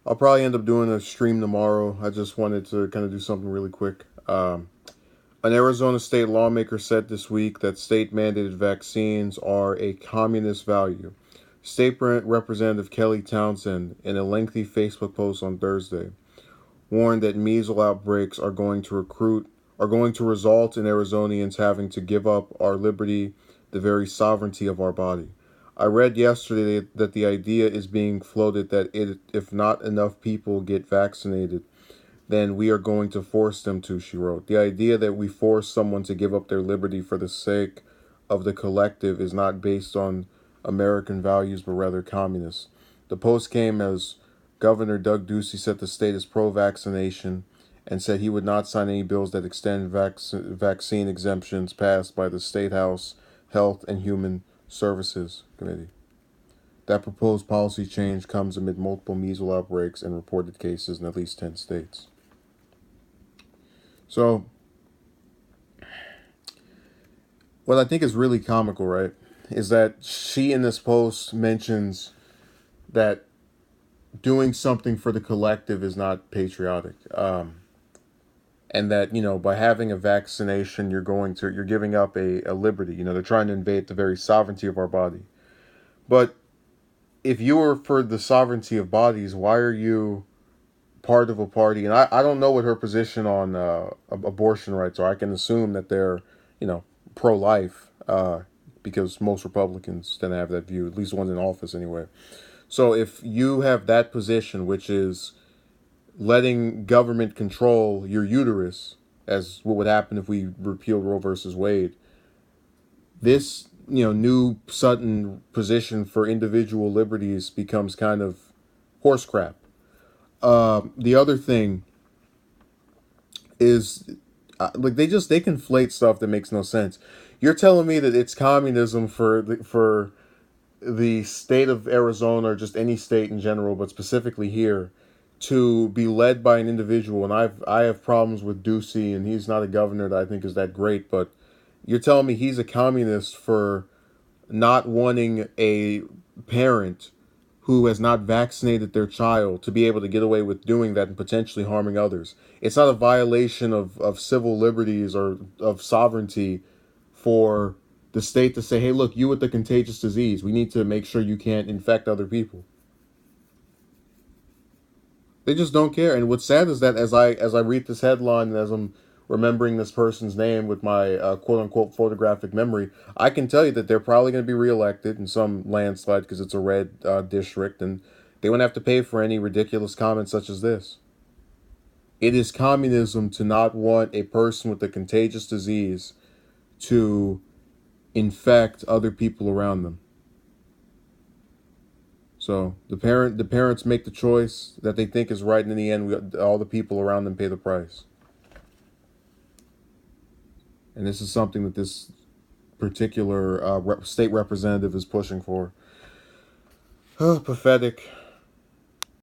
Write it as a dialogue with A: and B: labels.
A: I'll probably end up doing a stream tomorrow. I just wanted to kind of do something really quick. An Arizona state lawmaker said this week that state mandated vaccines are a communist value. State Representative Kelly Townsend, in a lengthy Facebook post on Thursday, warned that measles outbreaks are going to result in Arizonians having to give up our liberty, the very sovereignty of our body. I read yesterday that the idea is being floated that if not enough people get vaccinated, then we are going to force them to, she wrote. The idea that we force someone to give up their liberty for the sake of the collective is not based on American values, but rather communist. The post came as Governor Doug Ducey said the state is pro-vaccination and said he would not sign any bills that extend vaccine exemptions passed by the State House Health and Human Services Committee. That proposed policy change comes amid multiple measles outbreaks and reported cases in at least 10 states. So, what I think is really comical, right, is that she in this post mentions that doing something for the collective is not patriotic. And that, by having a vaccination, you're giving up a liberty. They're trying to invade the very sovereignty of our body. But if you were for the sovereignty of bodies, why are you part of a party? And I don't know what her position on abortion rights are. I can assume that they're, pro-life, because most Republicans tend to have that view, at least ones in office anyway. So if you have that position, which is letting government control your uterus, as what would happen if we repealed Roe versus Wade, this new sudden position for individual liberties becomes kind of horse crap. The other thing is, they conflate stuff that makes no sense. You're telling me that it's communism for the state of Arizona, or just any state in general, but specifically here, to be led by an individual. And I have problems with Ducey, and he's not a governor that I think is that great. But you're telling me he's a communist for not wanting a parent who has not vaccinated their child to be able to get away with doing that and potentially harming others. It's not a violation of civil liberties or of sovereignty for the state to say, hey, look, you with the contagious disease, we need to make sure you can't infect other people. They just don't care. And what's sad is that as I read this headline and as I'm remembering this person's name with my quote unquote photographic memory, I can tell you that they're probably going to be reelected in some landslide because it's a red district, and they won't have to pay for any ridiculous comments such as this. It is communism to not want a person with a contagious disease to infect other people around them. So the parents make the choice that they think is right, and in the end, all the people around them pay the price. And this is something that this particular state representative is pushing for. Oh, pathetic.